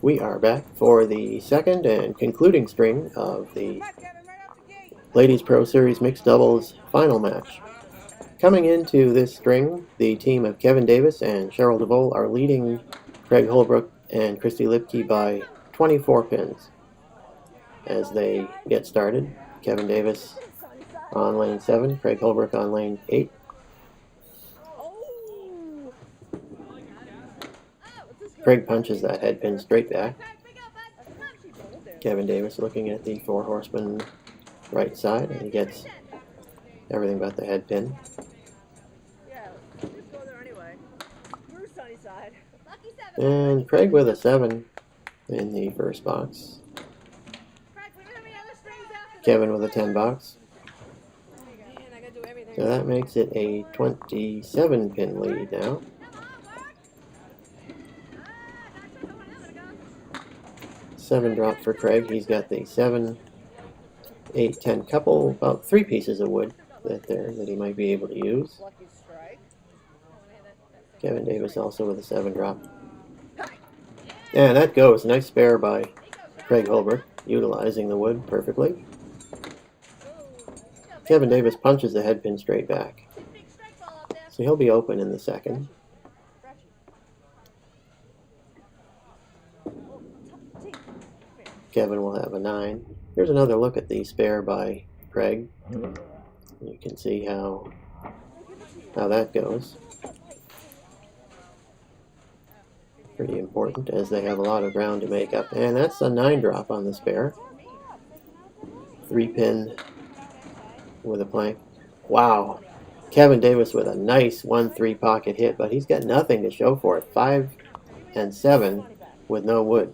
We are back for the second and concluding string of the Ladies Pro Series Mixed Doubles final match. Coming into this string, the team of Kevin Davis and Sheryl Divoll are leading Craig Holbrook and Kristy Lipke by 24 pins. As they get started, Kevin Davis on lane 7, Craig Holbrook on lane 8. Craig punches that head pin straight back. Kevin Davis looking at the Four Horsemen right side, and he gets everything but the head pin. And Craig with a 7 in the first box. Kevin with a 10 box. So that makes it a 27 pin lead now. Seven drop for Craig. He's got the 7, 8, 10 couple, about 3 pieces of wood that he might be able to use. Kevin Davis also with a 7 drop. And that goes. Nice spare by Craig Holbrook, utilizing the wood perfectly. Kevin Davis punches the head pin straight back. So he'll be open in the second. Kevin will have a 9. Here's another look at the spare by Craig. You can see how that goes. Pretty important as they have a lot of ground to make up. And that's a 9 drop on the spare. 3 pin with a plank. Wow. Kevin Davis with a nice 1-3 pocket hit, but he's got nothing to show for it. 5 and 7 with no wood.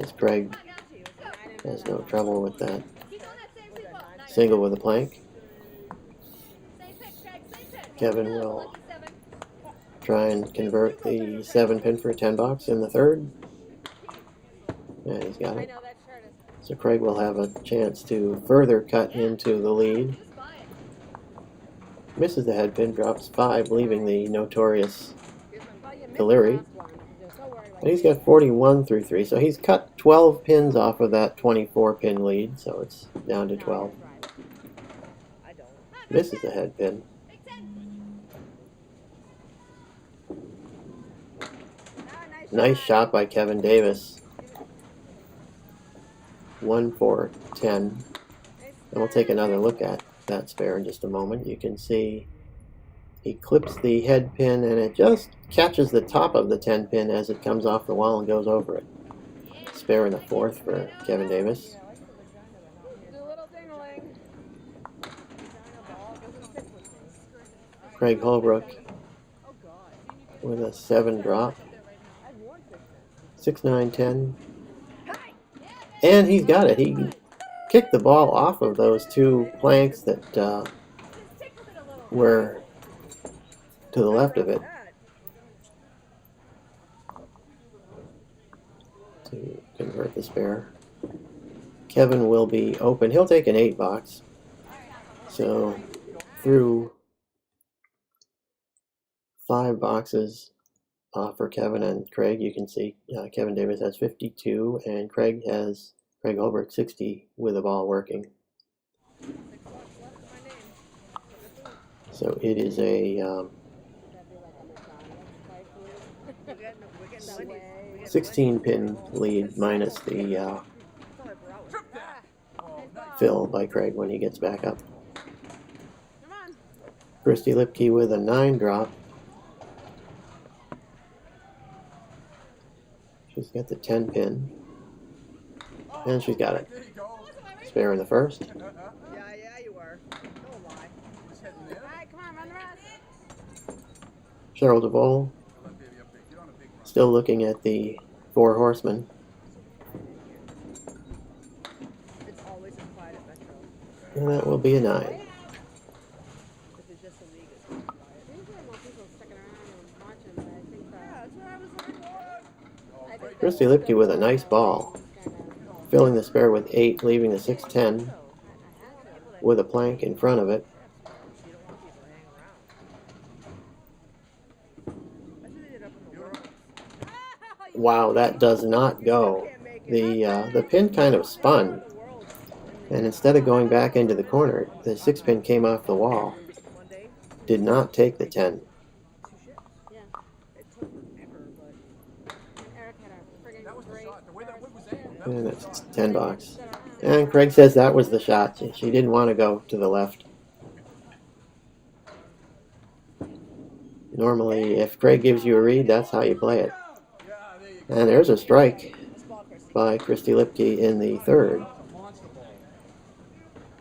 As Craig has no trouble with that. Single with a plank. Kevin will try and convert the 7 pin for a 10 box in the third. And he's got it. So Craig will have a chance to further cut into the lead. Misses the head pin, drops 5, leaving the notorious Hillary. And he's got 41 through 3, so he's cut 12 pins off of that 24 pin lead, so it's down to 12. Misses the head pin. Nice shot by Kevin Davis. 1, 4, 10. And we'll take another look at that spare in just a moment. You can see he clips the head pin and it just catches the top of the 10 pin as it comes off the wall and goes over it. Spare in the fourth for Kevin Davis. Craig Holbrook with a 7 drop. 6, 9, 10. And he's got it. He kicked the ball off of those 2 planks that were to the left of it to convert the spare. Kevin will be open. He'll take an 8 box. So through 5 boxes for Kevin and Craig, you can see Kevin Davis has 52 and Craig Holbrook 60 with the ball working. So it is a 16 pin lead minus the fill by Craig when he gets back up. Kristy Lipke with a 9 drop. She's got the 10 pin. And she's got it. Spare in the first. Yeah, you were. Don't lie. Alright, come on, run the rest. Sheryl Divoll still looking at the Four Horsemen. It's always implied at Metro. And that will be a 9. If it's just a league, it's implied. I think there are more people sticking around and watching, but I think that's what I was like. Kristy Lipke with a nice ball. Filling the spare with 8, leaving the 6, 10 with a plank in front of it. Wow, that does not go. The pin kind of spun, and instead of going back into the corner, the 6 pin came off the wall. Did not take the 10. Yeah, it took forever, but Eric had a friggin' great. And that's 10 bucks. And Craig says that was the shot. She didn't want to go to the left. Normally, if Craig gives you a read, that's how you play it. And there's a strike by Kristy Lipke in the third.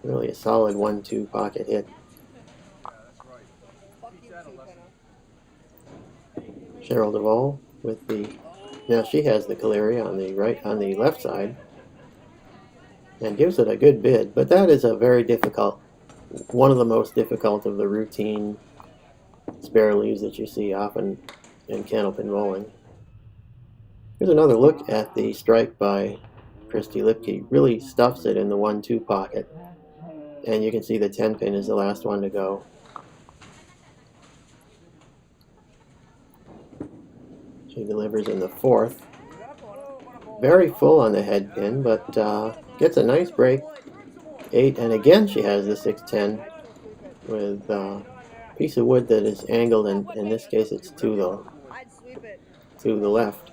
Really a solid 1-2 pocket hit. Sheryl Divoll with the, now she has the Caleri on the left side, and gives it a good bid. But that is a very difficult, one of the most difficult of the routine spare leaves that you see often in candlepin bowling. Here's another look at the strike by Kristy Lipke. Really stuffs it in the 1-2 pocket, and you can see the 10 pin is the last one to go. She delivers in the fourth. Very full on the head pin, but gets a nice break. 8, and again she has the 6-10 with a piece of wood that is angled, and in this case it's to the left.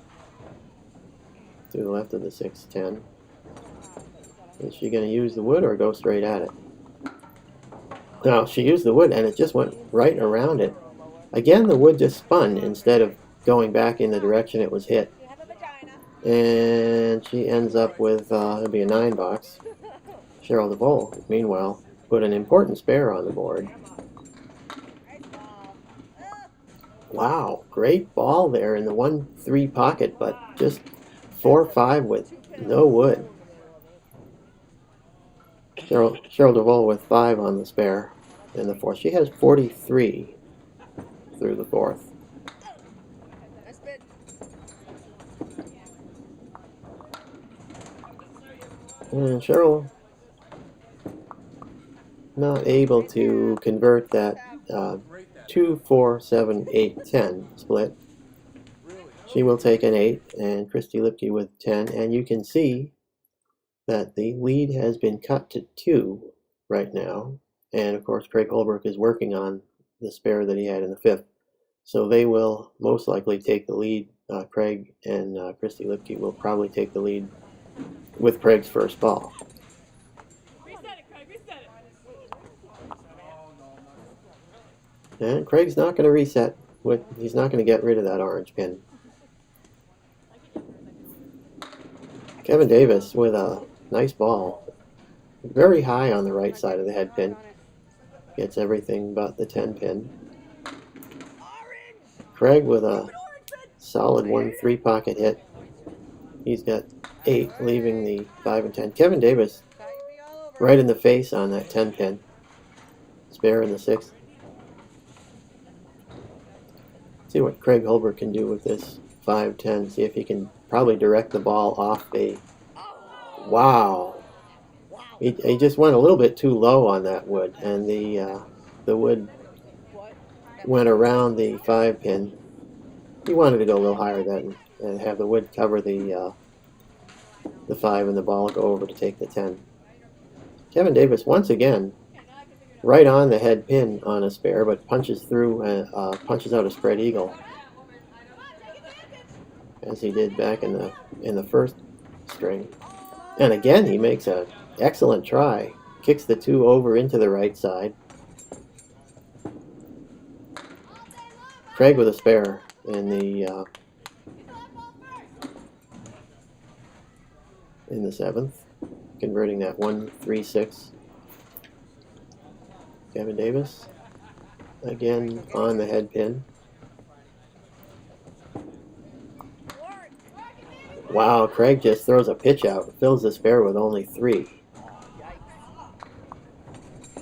To the left of the 6-10. Is she going to use the wood or go straight at it? No, she used the wood and it just went right around it. Again, the wood just spun instead of going back in the direction it was hit. And she ends up with, it'll be a 9 box. Sheryl Divoll, meanwhile, put an important spare on the board. Wow, great ball there in the 1-3 pocket, but just 4-5 with no wood. Sheryl Divoll with 5 on the spare in the fourth. She has 43 through the fourth. And Sheryl not able to convert that 2, 4, 7, 8, 10 split. She will take an 8, and Kristy Lipke with 10, and you can see that the lead has been cut to 2 right now, and of course Craig Holbrook is working on the spare that he had in the fifth, so they will most likely take the lead. Craig and Kristy Lipke will probably take the lead with Craig's first ball. Reset it, Craig, reset it. And Craig's not going to reset. He's not going to get rid of that orange pin. Kevin Davis with a nice ball. Very high on the right side of the head pin. Gets everything but the 10 pin. Craig with a solid 1-3 pocket hit. He's got 8, leaving the 5 and 10. Kevin Davis right in the face on that 10 pin. Spare in the 6th. See what Craig Holbrook can do with this 5-10. See if he can probably direct the ball off the... Wow! He just went a little bit too low on that wood, and the wood went around the 5 pin. He wanted to go a little higher then and have the wood cover the 5 and the ball go over to take the 10. Kevin Davis once again right on the head pin on a spare, but punches through and punches out a spread eagle, as he did back in the first string. And again he makes an excellent try, kicks the 2 over into the right side. Craig with a spare in the 7th, converting that 1-3-6. Kevin Davis again on the head pin. Wow, Craig just throws a pitch out, fills the spare with only 3.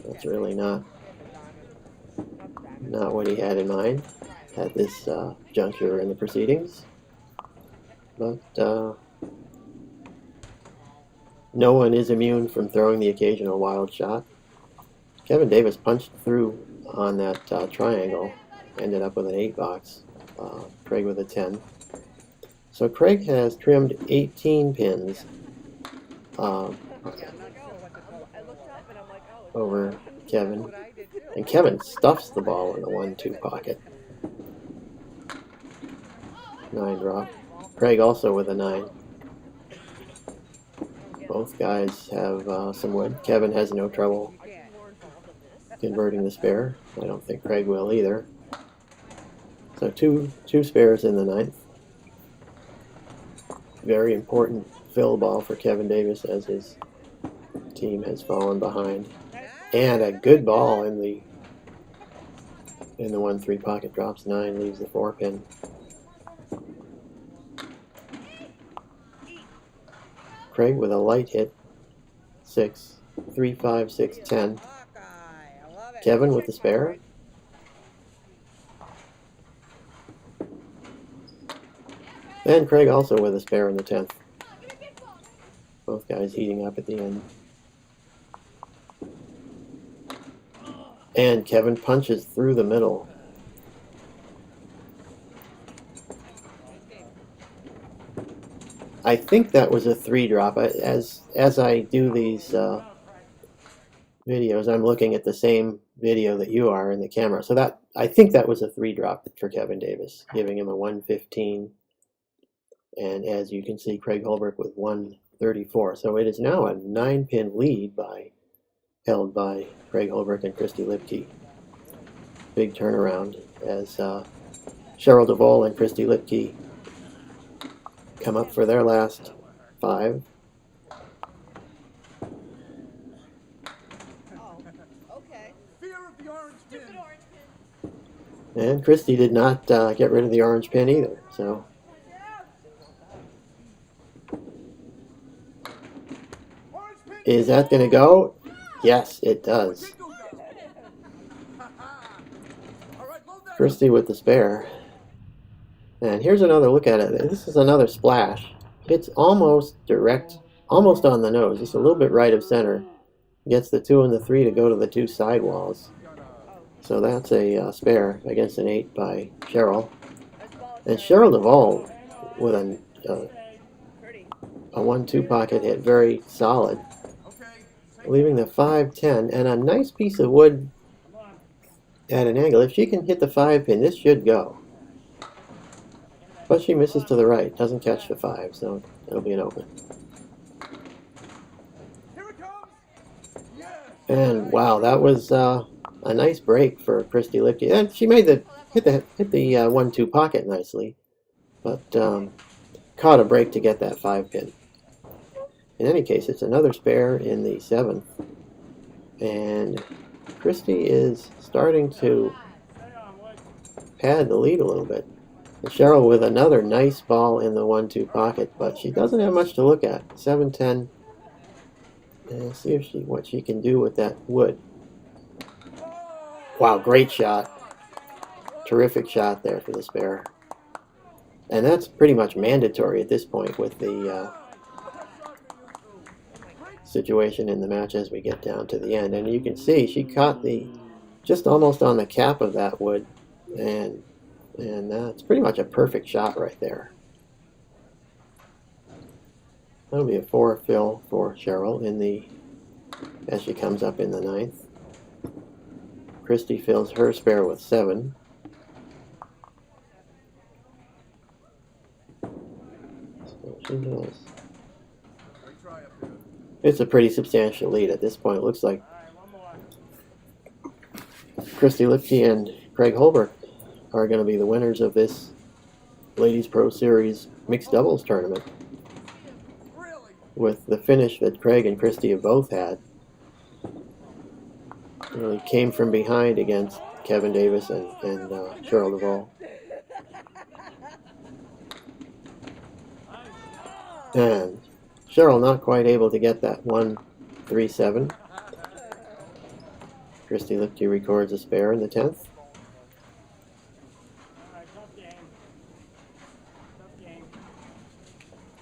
That's really not what he had in mind at this juncture in the proceedings. But no one is immune from throwing the occasional wild shot. Kevin Davis punched through on that triangle, ended up with an 8 box. Craig with a 10. So Craig has trimmed 18 pins over Kevin, and Kevin stuffs the ball in the 1-2 pocket. 9 drop. Craig also with a 9. Both guys have some wood. Kevin has no trouble converting the spare. I don't think Craig will either. So two spares in the 9th. Very important fill ball for Kevin Davis as his team has fallen behind. And a good ball in the 1-3 pocket, drops 9, leaves the 4 pin. Craig with a light hit, 6, 3, 5, 6, 10. Kevin with the spare. And Craig also with a spare in the 10th. Both guys heating up at the end. And Kevin punches through the middle. I think that was a 3 drop. As I do these videos, I'm looking at the same video that you are in the camera. So that, I think that was a 3 drop for Kevin Davis, giving him a 115. And as you can see, Craig Holbrook with 134. So it is now a 9-pin lead held by Craig Holbrook and Kristy Lipke. Big turnaround as Sheryl Divoll and Kristy Lipke come up for their last 5. And Kristy did not get rid of the orange pin either. So is that going to go? Yes, it does. Kristy with the spare. And here's another look at it. This is another splash. It's almost direct, almost on the nose, just a little bit right of center. Gets the 2 and the 3 to go to the 2 sidewalls. So that's a spare against an 8 by Sheryl. And Sheryl Divoll with a 1-2 pocket hit, very solid. Leaving the 5-10 and a nice piece of wood at an angle. If she can hit the 5 pin, this should go. But she misses to the right, doesn't catch the 5, so it'll be an open. And wow, that was a nice break for Kristy Lipke. And she made hit the 1-2 pocket nicely, but caught a break to get that 5 pin. In any case, it's another spare in the 7th, and Kristy is starting to pad the lead a little bit. And Sheryl with another nice ball in the 1-2 pocket, but she doesn't have much to look at. 7-10, and see if what she can do with that wood. Wow, great shot. Terrific shot there for the spare. And that's pretty much mandatory at this point with the situation in the match as we get down to the end. And you can see she caught just almost on the cap of that wood, and it's pretty much a perfect shot right there. That'll be a 4 fill for Sheryl as she comes up in the 9th. Kristy fills her spare with 7. So she does. It's a pretty substantial lead at this point. It looks like Kristy Lipke and Craig Holbrook are going to be the winners of this Ladies Pro Series mixed doubles tournament, with the finish that Craig and Kristy have both had. Really came from behind against Kevin Davis and Sheryl Divoll. And Sheryl not quite able to get that 1-3-7. Kristy Lipke records a spare in the 10th.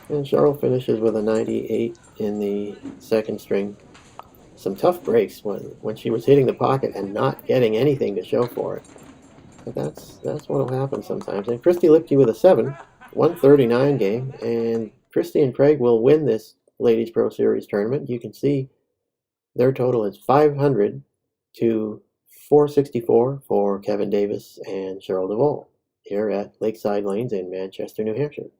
And Sheryl finishes with a 98 in the 2nd string. Some tough breaks when she was hitting the pocket and not getting anything to show for it. But that's what will happen sometimes. And Kristy Lipke with a 7 139 game, and Kristy and Craig will win this Ladies Pro Series tournament. You can see their total is 500 to 464 for Kevin Davis and Sheryl Divoll here at Lakeside Lanes in Manchester, New Hampshire.